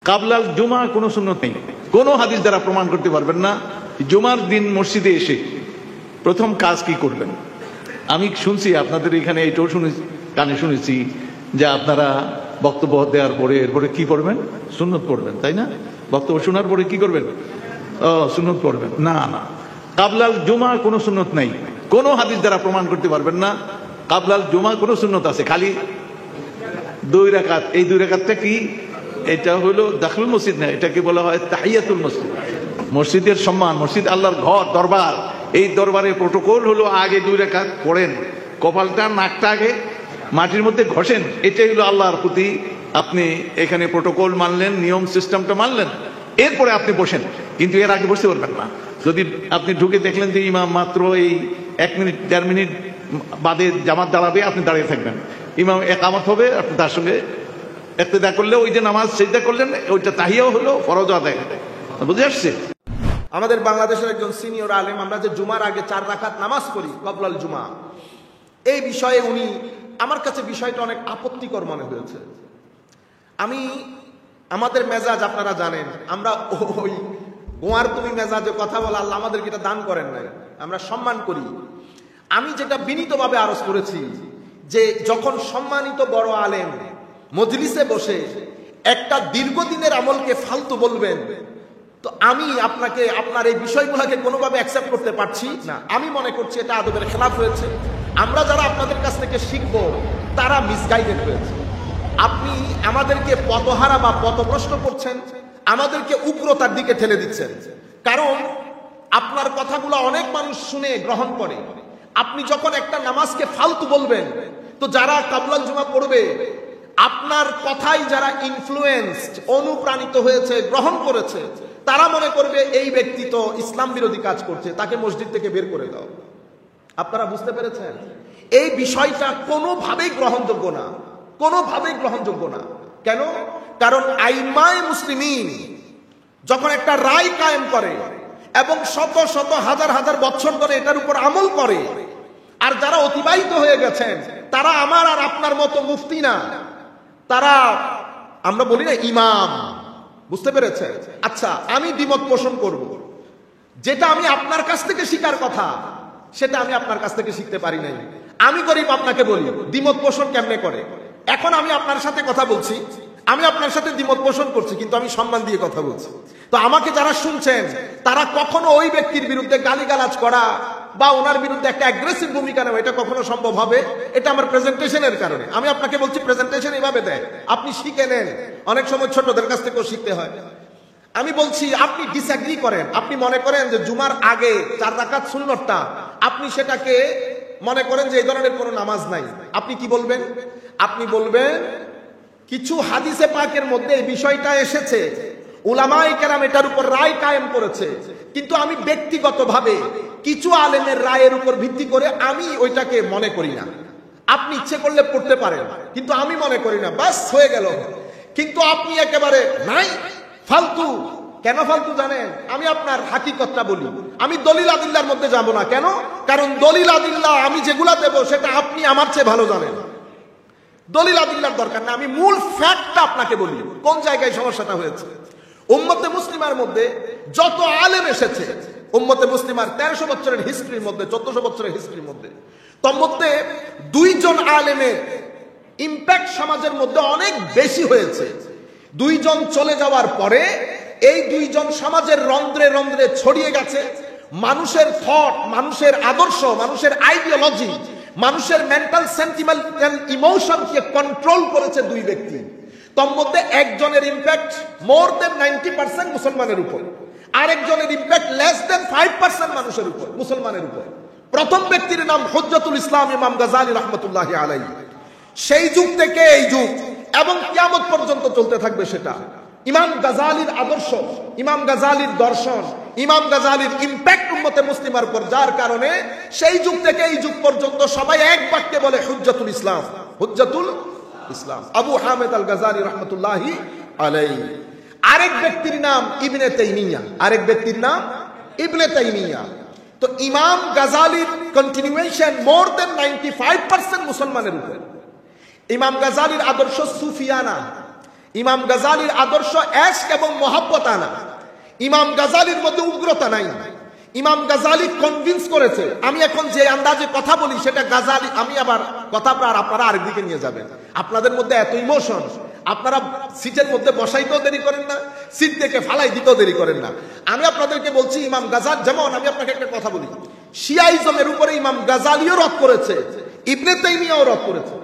কাবলাল জুমা কোনো সুন্নত নেই, কোনো হাদিস দ্বারা প্রমাণ করতে পারবেন না। জুমার দিন মসজিদে এসে প্রথম কাজ কি করবেন? আমি শুনছি আপনাদের এখানে এটাও কানে শুনেছি যে আপনারা বক্তব্য দেওয়ার পরে এরপরে কি করবেন? সুন্নত পড়বেন, তাই না? বক্তব্য শোনার পরে কি করবেন? সুন্নত পড়বেন। না না, কাবলাল জুমা কোনো সুন্নত নাই, কোনো হাদিস দ্বারা প্রমাণ করতে পারবেন না। কাবলাল জুমা কোনো সুন্নত আছে, খালি 2 রাকাত। এই 2 রাকাতটা কি? এটা হলো দাখিলুল মসজিদ না, এটাকে বলা হয় তাহিয়াতুল মসজিদ। মসজিদের সম্মান, মসজিদ আল্লাহর ঘর, দরবার। এই দরবারের প্রোটোকল হলো আগে 2 রাকাত পড়েন, কপালটা নাকটা আগে মাটির মধ্যে ঘষেন। এটাই হলো আল্লাহর প্রতি আপনি এখানে প্রোটোকল মানলেন, নিয়ম সিস্টেমটা মানলেন, এরপরে আপনি বসেন। কিন্তু এর আগে বসতে পারবেন না। যদি আপনি ঢুকে দেখলেন যে ইমাম মাত্র এই 1 মিনিট 1.5 মিনিট বাদে জামাত দাঁড়াবে, আপনি দাঁড়িয়ে থাকবেন। ইমাম একামত হবে, আপনি তার সঙ্গে ইক্তেদা করলে ওই যে নামাজ সিজদা করলেন ওইটা তাহিয়াও হলো, ফরজ আদায় হলো। বুঝে আসছে? আমাদের বাংলাদেশের একজন সিনিয়র আলেম, আমরা যে জুমার আগে 4 রাকাত নামাজ পড়ি কবলাল জুমা, এই বিষয়ে উনি আমার কাছে বিষয়টা অনেক আপত্তিকর মনে হয়েছে। আমাদের মেজাজ আপনারা জানেন, আমরা ওই গোয়ার তুমি মেজাজে কথা বলা, আল্লাহ আমাদেরকে এটা দান করেন নাই, আমরা সম্মান করি। আমি যেটা বিনীতভাবে আরজ করেছি যে যখন সম্মানিত বড় আলেম মজলিসে বসে একটা দীর্ঘদিনের আমলকে ফালতু বলবেন, তো আমি আপনাকে আপনার এই বিষয়গুলোকে কোনোভাবে অ্যাকসেপ্ট করতে পারছি না। আমি মনে করছি এটা আদবের খেলাফ হয়েছে। আমরা যারা আপনাদের কাছ থেকে শিখব তারা মিসগাইডেড হয়েছে। আপনি আমাদেরকে পথহারা বা পথভ্রষ্ট করছেন, আমাদেরকে উগ্রতার দিকে ঠেলে দিচ্ছেন। কারণ আপনার কথাগুলো অনেক মানুষ শুনে গ্রহণ করে। আপনি যখন একটা নামাজকে ফালতু বলবেন, তো যারা কাবলাল জুমা পড়বে আপনার কথাই যারা ইনফ্লুয়েন্সড, অনুপ্রাণিত হয়েছে, গ্রহণ করেছে, তারা মনে করবে এই ব্যক্তি তো ইসলাম বিরোধী কাজ করছে, তাকে মসজিদ থেকে বের করে দাও। আপনারা বুঝতে পেরেছেন? এই বিষয়টা কোনোভাবেই গ্রহণযোগ্য না, কোনোভাবেই গ্রহণযোগ্য না। কেন? কারণ আইমায়ে মুসলিমিন যখন একটা রায় কায়েম করে এবং শত শত হাজার হাজার বছর ধরে এটার উপর আমল করে, আর যারা অতিবাহিত হয়ে গেছেন তারা আমার আর আপনার মতো মুফতি না, তারা আমরা বলি না ইমাম। বুঝতে পেরেছেন? আচ্ছা, আমি দ্বিমত পোষণ করব, যেটা আমি আপনার কাছ থেকে শিখার কথা সেটা আমি আপনার কাছ থেকে শিখতে পারি নাই। আমি গরিব, আপনাকে বলি দ্বিমত পোষণ কেমনে করে। এখন আমি আপনার সাথে কথা বলছি, আমি আপনার সাথে দ্বিমত পোষণ করছি, কিন্তু আমি সম্মান দিয়ে কথা বলছি। তো আমাকে যারা শুনছেন তারা কখনো ওই ব্যক্তির বিরুদ্ধে গালিগালাজ করা বা ওনার বিরুদ্ধে একটা অ্যাগ্রেসিভ ভূমিকা নেওয়া, এটা কখনো সম্ভব হবে? এটা আমার প্রেজেন্টেশনের কারণে। আমি আপনাকে বলছি প্রেজেন্টেশন এভাবে দেয়, আপনি শিখে নেন। অনেক সময় ছোটদের কাছ থেকেও শিখতে হয়। আমি বলছি আপনি ডিসএগ্রি করেন, আপনি মনে করেন যে জুমার আগে 4 রাকাত সুন্নতটা, আপনি সেটাকে মনে করেন যে এই ধরনের কোনো নামাজ নাই। আপনি কি বলবেন? আপনি বলবেন কিছু হাদিসে পাকের মধ্যে এই বিষয়টা এসেছে, উলামায়ে কেরাম এটার উপর রায় কায়েম করেছে, কিন্তু আমি ব্যক্তিগতভাবে কিছু আলেমের রায়ের উপর ভিত্তি করে আমি ওইটাকে মনে করি না। আপনি ইচ্ছে করলে পড়তে পারেন, কিন্তু আমি মনে করি না, বাস হয়ে গেল। কিন্তু আপনি একেবারে নাই, ফালতু। কেন ফালতু জানেন? আমি আপনার হাকিকতটা বলি, আমি দলিল আদিল্লার মধ্যে যাব না। কেন? কারণ দলিল আদিল্লা আমি যেগুলা দেব সেটা আপনি আমার চেয়ে ভালো জানেন। দলিল আদিল্লার দরকার না, আমি মূল ফ্যাক্টটা আপনাকে বলি কোন জায়গায় সমস্যাটা হয়েছে। উম্মতে মুসলিমার মধ্যে যত আলেম এসেছে, উম্মতে মুসলিমার 1300 বছরের হিস্ট্রির মধ্যে, 1400 বছরের হিস্ট্রির মধ্যে, তোর মধ্যে 2 জন আলেমের ইম্প্যাক্ট সমাজের মধ্যে অনেক বেশি হয়েছে। 2 জন চলে যাওয়ার পরে এই 2 জন সমাজের রন্ধ্রে রন্ধ্রে ছড়িয়ে গেছে। মানুষের থট, মানুষের আদর্শ, মানুষের আইডিওলজি, মানুষের মেন্টাল সেন্টিমেন্টাল ইমোশনকে কন্ট্রোল করেছে 2 ব্যক্তি। তোর মধ্যে একজনের ইম্প্যাক্ট মোর দেন 90% মুসলমানের উপর, আরেকজনের ইম্প্যাক্ট লেস দেন 5% মানুষের উপর, মুসলমানের উপর। প্রথম ব্যক্তির নাম হুজ্জাতুল ইসলাম ইমাম গাজালি রাহমাতুল্লাহি আলাইহি। সেই যুগ থেকে এই যুগ এবং কিয়ামত পর্যন্ত চলতে থাকবে সেটা। ইমাম গাজালির আদর্শ, ইমাম গাজালির দর্শন, ইমাম গাজালির ইম্প্যাক্ট উম্মতে মুসলিমার উপর, যার কারণে সেই যুগ থেকে এই যুগ পর্যন্ত সবাই এক বাক্যে বলে হুজ্জাতুল ইসলাম, হুজ্জাতুল ইসলাম আবু হামেদ আল গাজালি রাহমাতুল্লাহি আলাইহি। আরেক ব্যক্তির নাম ইবনে তাইমিয়া, আরেক ব্যক্তির নাম ইবনে তাইমিয়া। তো ইমাম গাজালির কন্টিনিউয়েশন মোর দেন 95% মুসলমানের উপর। ইমাম গাজালির আদর্শ সুফিয়ানা, ইমাম গাজালির আদর্শ এশক এবং মহব্বত আনা। ইমাম গাজালির মধ্যে উগ্রতা নাই। ইমাম গাজালি কনভিন্স করেছে। আমি এখন যে আন্দাজে কথা বলি সেটা গাজালি, আমি আবার কথা আপনারা আরেকদিকে নিয়ে যাবেন। আপনাদের মধ্যে এত ইমোশন, আপনারা সিটের মধ্যে বসাইতেও দেরি করেন না, সিট থেকে ফালাই দিতেও দেরি করেন না। আমি আপনাদেরকে বলছি ইমাম গাজালি, যেমন আমি আপনাকে একটা কথা বলি, শিয়াইজমের উপরে ইমাম গাজালিও রদ করেছে, ইবনে তাইমিয়াও রদ করেছে।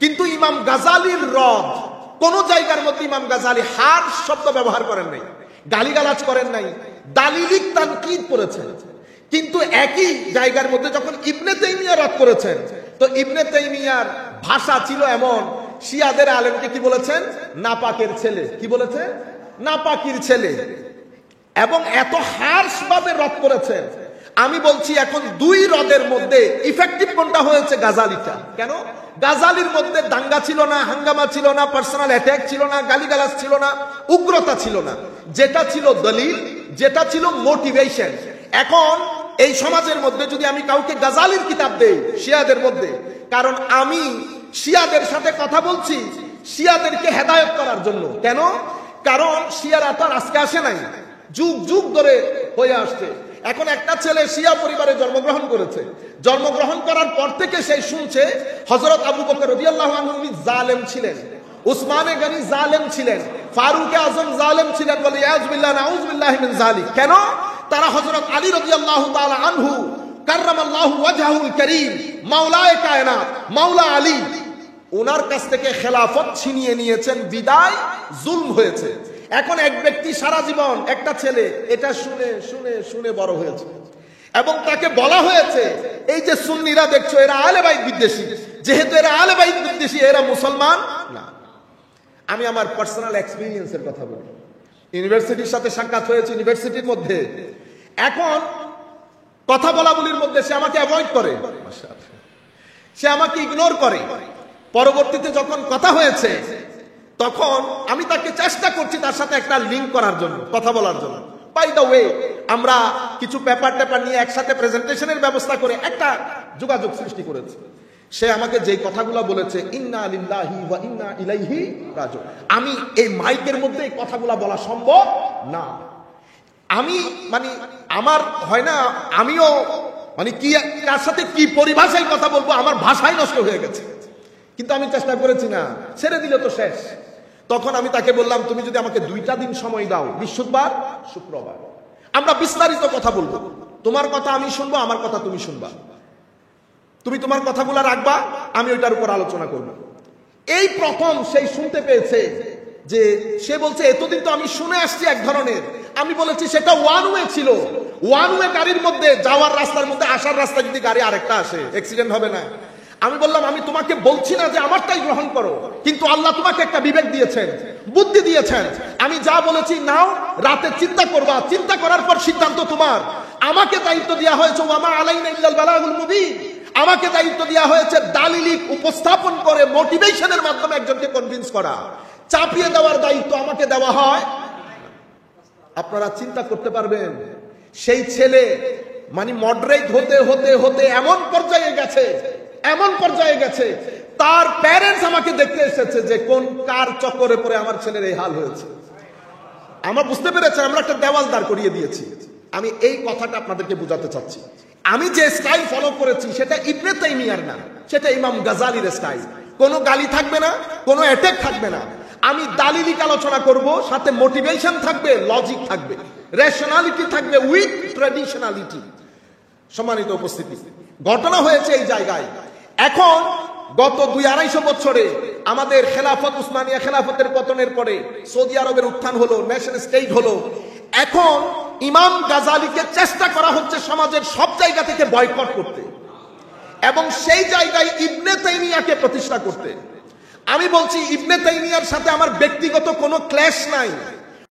কিন্তু ইমাম গাজালির রদ কোন জায়গার মধ্যে ইমাম গাজালি হার শব্দ ব্যবহার করেন নাই, গালিগালাজ করেন নাই, দালিলিক তানকিদ করেছেন। কিন্তু একই জায়গার মধ্যে যখন ইবনে তাইমিয়া রদ করেছেন, তো ইবনে তাইমিয়ার ভাষা ছিল এমন, শিয়াদের আলেমকে কি বলেছেন? নাপাকের ছেলে। কি বলেছে? নাপাকির ছেলে। এবং এত হার্শ ভাবে রদ করেছেন। আমি বলছি এখন দুই রদের মধ্যে ইফেক্টিভ কোনটা হয়েছে? গাজালিটা। কেন? গাজালির মধ্যে দাঙ্গা ছিল না, হাঙ্গামা ছিল না, পার্সোনাল অ্যাটাক ছিল না, গালিগালাজ ছিল না, উগ্রতা ছিল না। যেটা ছিল দলিল, যেটা ছিল মোটিভেশন। এখন এই সমাজের মধ্যে যদি আমি কাউকে গাজালির কিতাব দেই শিয়াদের মধ্যে, কারণ আমি শিয়াদের সাথে কথা বলছি শিয়াদেরকে হেদায়েত করার জন্য। কেন? কারণ শিয়ারা তো আজকে আসে নাই, যুগ যুগ ধরে হয়ে আসছে। এখন একটা ছেলে শিয়া পরিবারে জন্মগ্রহণ করেছে, জন্মগ্রহণ করার পর থেকে সে শুনছে হযরত আবু বকর রাদিয়াল্লাহু আনহু জালেম ছিলেন, উসমানে গনি জালেম ছিলেন, ফারুক আজম জালেম ছিলেন, বলে ইয়াজবিল্লাহ নাউযুবিল্লাহি মিন যালিক। কেন? তারা হযরত আলী রাদিয়াল্লাহু তাআলা আনহু কাররামাল্লাহু ওয়াজহাহুল কারীম, মাওলায়ে কায়নাত, মাওলা আলী, ওনার কাছ থেকে খেলাফত ছিনিয়ে নিয়েছেন, বিদায় জুলম হয়েছে। এখন এক ব্যক্তি সারা জীবন, একটা ছেলে এটা শুনে শুনে শুনে বড় হয়েছে এবং তাকে বলা হয়েছে এই যে সুন্নিরা দেখছো এরা আহলে বাইত বিদ্বেষী, যেহেতু এরা আহলে বাইত বিদ্বেষী এরা মুসলমান না। আমি আমার পার্সোনাল এক্সপেরিয়েন্সের কথা বলি। ইউনিভার্সিটির সাথে সাক্ষাৎ হয়েছে, ইউনিভার্সিটির মধ্যে এখন কথা বলাবলির মধ্যে সে আমাকে অ্যাভয়েড করে, সে আমাকে ইগনোর করে। পরবর্তীতে যখন কথা হয়েছে তখন আমি তাকে চেষ্টা করছি তার সাথে একটা লিঙ্ক করার জন্য, কথা বলার জন্য। বাই দ্য ওয়ে, আমরা কিছু পেপার টেপার নিয়ে একসাথে প্রেজেন্টেশনের ব্যবস্থা করে একটা যোগাযোগ সৃষ্টি করেছি। সে আমাকে যে কথাগুলো বলেছে, ইন্না লিল্লাহি ওয়া ইন্না ইলাইহি রাজিউন, আমি এই মাইকের মধ্যে এই কথাগুলো বলা সম্ভব না। আমি মানে আমার হয় না, আমিও মানে কি কার সাথে কি পরিভাষায় কথা বলবো, আমার ভাষাই নষ্ট হয়ে গেছে। কিন্তু আমি চেষ্টা করেছি না, ছেড়ে দিলে তো শেষ। তখন আমি তাকে বললাম, তুমি যদি আমাকে 2টা দিন সময় দাও, বৃহস্পতিবার শুক্রবার, আমরা বিস্তারিত কথা বলবো। তোমার কথা আমি শুনবো, আমার কথা তুমি শুনবা, তুমি তোমার কথাগুলো রাখবা, আমি ওইটার উপর আলোচনা করব। এই প্রথম সেই শুনতে পেয়েছে যে সে বলছে এতদিন তো আমি শুনে আসছি এক ধরনের, আমি বলেছি সেটা ওয়ান ওয়ে ছিল। ওয়ান ওয়ে গাড়ির মধ্যে যাওয়ার রাস্তার মধ্যে আসার রাস্তা যদি গাড়ি আরেকটা আসে, অ্যাক্সিডেন্ট হবে না। আমি বললাম আমি তোমাকে বলছি না যে আমারটাই গ্রহণ করো, কিন্তু আল্লাহ তোমাকে একটা বিবেক দিয়েছেন, বুদ্ধি দিয়েছেন। আমি যা বলেছি নাও, রাতে চিন্তা করবা, চিন্তা করার পর সিদ্ধান্ত তোমার। আমাকে দায়িত্ব দেওয়া হয়েছে ওয়ামা আলাইনা ইল্লাল বালাগুল মুবিন, আমাকে দায়িত্ব দেওয়া হয়েছে দালিলিক উপস্থাপন করে মোটিভেশনের মাধ্যমে একজনকে কনভিন্স করা। চাপিয়ে দেওয়ার দায়িত্ব আমাকে দেওয়া হয়। আপনারা চিন্তা করতে পারবেন সেই ছেলে মানে মডারেট হতে হতে হতে এমন পর্যায়ে গেছে, এমন পর্যায়ে গেছে তার প্যারেন্টস আমাকে দেখতে এসেছে যে কোন কার চক্করে পড়ে আমার ছেলের এই হাল হয়েছে। আমরা বুঝতে পেরেছি, আমরা একটা দেওয়াল দাঁড় করিয়ে দিয়েছি। আমি এই কথাটা আপনাদেরকে বোঝাতে চাচ্ছি। আমি যে স্টাইল ফলো করেছি সেটা ইবনে তাইমিয়ার না, সেটা ইমাম গাজালির স্টাইল। কোনো গালি থাকবে না, কোনো অ্যাটাক থাকবে না। আমি দালিলিক আলোচনা করব, সাথে মোটিভেশন থাকবে, লজিক থাকবে, রেশনালিটি থাকবে উইথ ট্র্যাডিশনালিটি। সম্মানিত উপস্থিতি, ঘটনা হয়েছে এই জায়গায়। এখন গত 200-250 বছরে আমাদের খেলাফত, উসমানিয়া খেলাফতের পতনের পরে সৌদি আরবের উত্থান হলো, নেশন স্টেট হলো। এখন ইমাম গাজালিকে চেষ্টা করা হচ্ছে সমাজের সব জায়গা থেকে বয়কট করতে এবং সেই জায়গায় ইবনে তাইমিয়াকে প্রতিষ্ঠা করতে। আমি বলছি ইবনে তাইমিয়ার সাথে আমার ব্যক্তিগত কোনো ক্ল্যাশ নাই,